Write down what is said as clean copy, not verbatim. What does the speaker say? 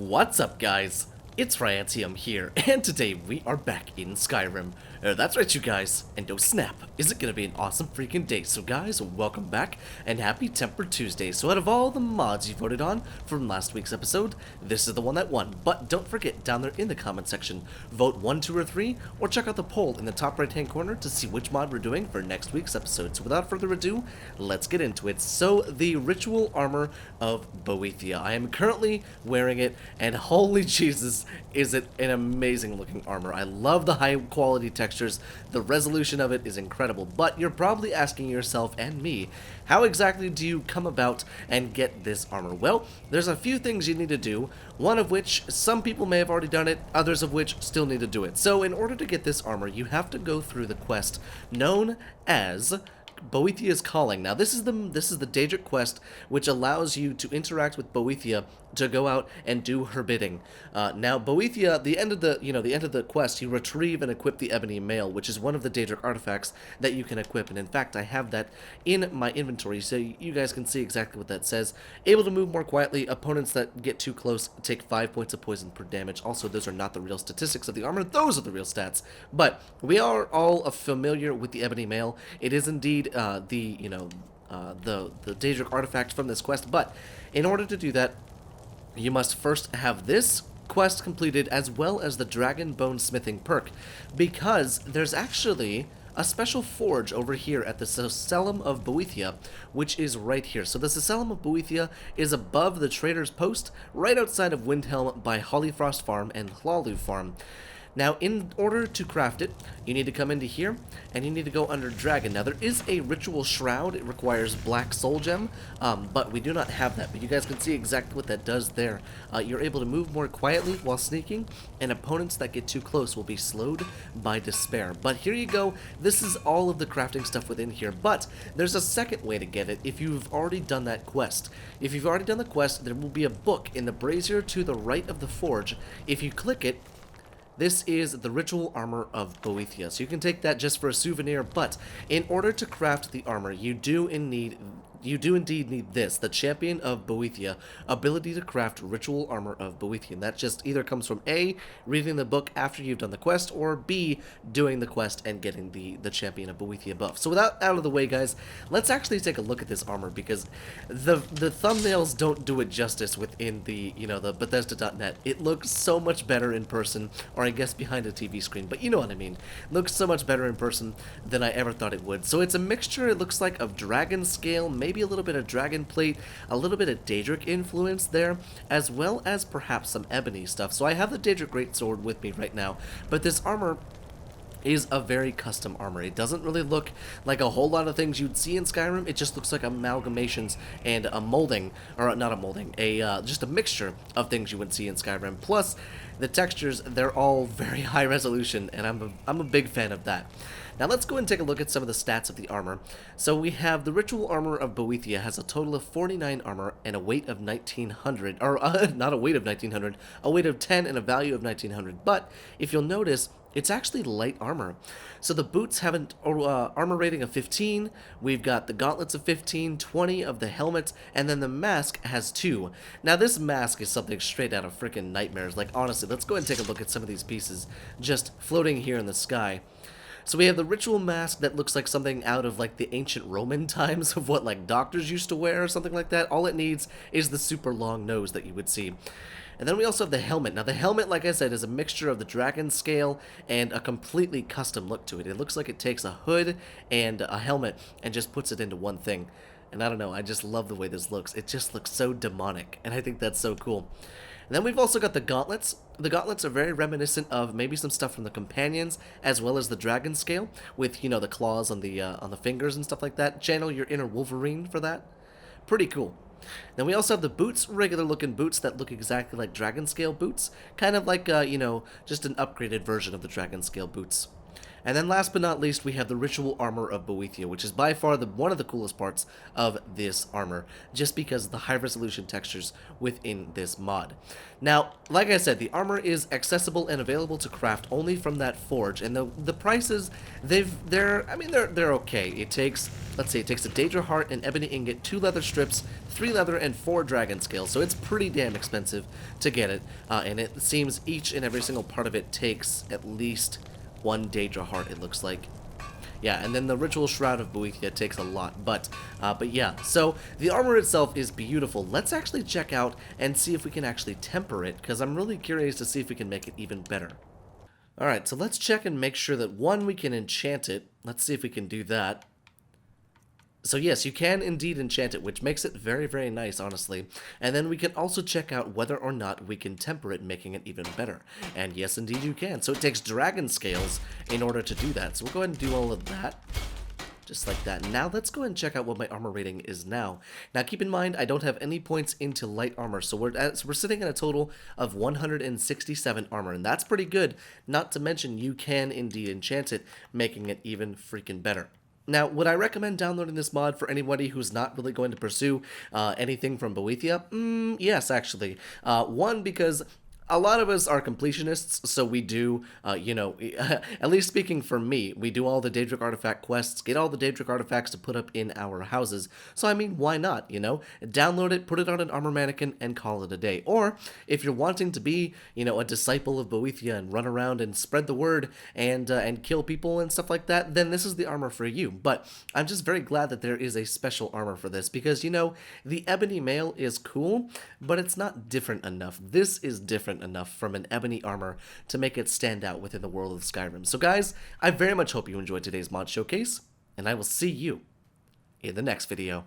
What's up, guys? It's Ryantium here, and today we are back in Skyrim. That's right, you guys, and oh snap, is it gonna be an awesome freaking day. So guys, welcome back, and happy Temper Tuesday. So out of all the mods you voted on from last week's episode, this is the one that won. But don't forget, down there in the comment section, vote 1, 2, or 3, or check out the poll in the top right hand corner to see which mod we're doing for next week's episode. So without further ado, let's get into it. So the Ritual Armor of Boethiah. I am currently wearing it, and holy Jesus, is it an amazing looking armor. I love the high quality textures, the resolution of it is incredible, but you're probably asking yourself and me, how exactly do you come about and get this armor? Well, there's a few things you need to do, one of which some people may have already done it, others of which still need to do it. So in order to get this armor, you have to go through the quest known as Boethiah's Calling. Now this is the Daedric quest, which allows you to interact with Boethiah to go out and do her bidding. Now Boethiah, the end of the quest, you retrieve and equip the Ebony Mail, which is one of the Daedric artifacts that you can equip. And in fact, I have that in my inventory, so you guys can see exactly what that says. Able to move more quietly. Opponents that get too close take 5 points of poison per damage. Also, those are not the real statistics of the armor; those are the real stats. But we are all familiar with the Ebony Mail. It is indeed the Daedric artifact from this quest. But in order to do that, you must first have this quest completed, as well as the Dragon Bone Smithing perk, because there's actually a special forge over here at the Cellum of Boethiah, which is right here. So the Cellum of Boethiah is above the Trader's Post, right outside of Windhelm by Hollyfrost Farm and Hlaalu Farm. Now, in order to craft it, you need to come into here, and you need to go under Dragon. Now, there is a Ritual Shroud. It requires Black Soul Gem, but we do not have that. But you guys can see exactly what that does there. You're able to move more quietly while sneaking, and opponents that get too close will be slowed by Despair. But here you go. This is all of the crafting stuff within here. But there's a second way to get it if you've already done that quest. If you've already done the quest, there will be a book in the brazier to the right of the forge. If you click it, this is the Ritual Armor of Boethiah. So you can take that just for a souvenir, but in order to craft the armor, you do indeed need this, the Champion of Boethiah, ability to craft Ritual Armor of Boethiah. And that just either comes from A, reading the book after you've done the quest, or B, doing the quest and getting the Champion of Boethiah buff. So with that out of the way, guys, let's actually take a look at this armor, because the thumbnails don't do it justice within the Bethesda.net. It looks so much better in person, or I guess behind a TV screen, but you know what I mean. It looks so much better in person than I ever thought it would. So it's a mixture, it looks like, of dragon scale, maybe a little bit of dragon plate, a little bit of Daedric influence there, as well as perhaps some ebony stuff. So I have the Daedric Greatsword with me right now, but this armor is a very custom armor. It doesn't really look like a whole lot of things you'd see in Skyrim. It just looks like amalgamations and a molding, or not a molding, just a mixture of things you would see in Skyrim. Plus, the textures, they're all very high resolution, and I'm a big fan of that. Now let's go and take a look at some of the stats of the armor. So we have the Ritual Armor of Boethiah has a total of 49 armor and a weight of 1900, or not a weight of 1900, a weight of 10 and a value of 1900. But if you'll notice, it's actually light armor. So the boots have an armor rating of 15, we've got the gauntlets of 15, 20 of the helmet, and then the mask has 2. Now this mask is something straight out of freaking nightmares. Like, honestly, let's go ahead and take a look at some of these pieces just floating here in the sky. So we have the ritual mask that looks like something out of like the ancient Roman times of what like doctors used to wear or something like that. All it needs is the super long nose that you would see. And then we also have the helmet. Now the helmet, like I said, is a mixture of the dragon scale and a completely custom look to it. It looks like it takes a hood and a helmet and just puts it into one thing. And I don't know, I just love the way this looks. It just looks so demonic, and I think that's so cool. And then we've also got the gauntlets. The gauntlets are very reminiscent of maybe some stuff from the companions, as well as the dragon scale, with, you know, the claws on the fingers and stuff like that. Channel your inner Wolverine for that. Pretty cool. Then we also have the boots, regular looking boots that look exactly like dragon scale boots, kind of like, just an upgraded version of the dragon scale boots. And then last but not least, we have the Ritual Armor of Boethiah, which is by far one of the coolest parts of this armor, just because of the high resolution textures within this mod. Now, like I said, the armor is accessible and available to craft only from that forge, and the prices, they're okay. It takes, let's see, it takes a Daedra Heart, an Ebony Ingot, 2 leather strips, 3 leather, and 4 dragon scales, so it's pretty damn expensive to get it, and it seems each and every single part of it takes at least 1 Daedra Heart, it looks like. Yeah, and then the Ritual Shroud of Boethiah takes a lot, but yeah, so the armor itself is beautiful. Let's actually check out and see if we can actually temper it, because I'm really curious to see if we can make it even better. Alright, so let's check and make sure that, one, we can enchant it. Let's see if we can do that. So yes, you can indeed enchant it, which makes it very, very nice, honestly. And then we can also check out whether or not we can temper it, making it even better. And yes, indeed you can. So it takes dragon scales in order to do that. So we'll go ahead and do all of that. Just like that. Now let's go ahead and check out what my armor rating is now. Now keep in mind, I don't have any points into light armor, so we're sitting at a total of 167 armor, and that's pretty good. Not to mention, you can indeed enchant it, making it even freaking better. Now, would I recommend downloading this mod for anybody who's not really going to pursue anything from Boethiah? Yes, actually. One, because a lot of us are completionists, so we do, at least speaking for me, we do all the Daedric artifact quests, get all the Daedric artifacts to put up in our houses. So, I mean, why not, Download it, put it on an armor mannequin, and call it a day. Or, if you're wanting to be, a disciple of Boethiah and run around and spread the word and kill people and stuff like that, then this is the armor for you. But I'm just very glad that there is a special armor for this, because, the ebony mail is cool, but it's not different enough. This is different enough from an ebony armor to make it stand out within the world of Skyrim. So guys, I very much hope you enjoyed today's mod showcase, and I will see you in the next video.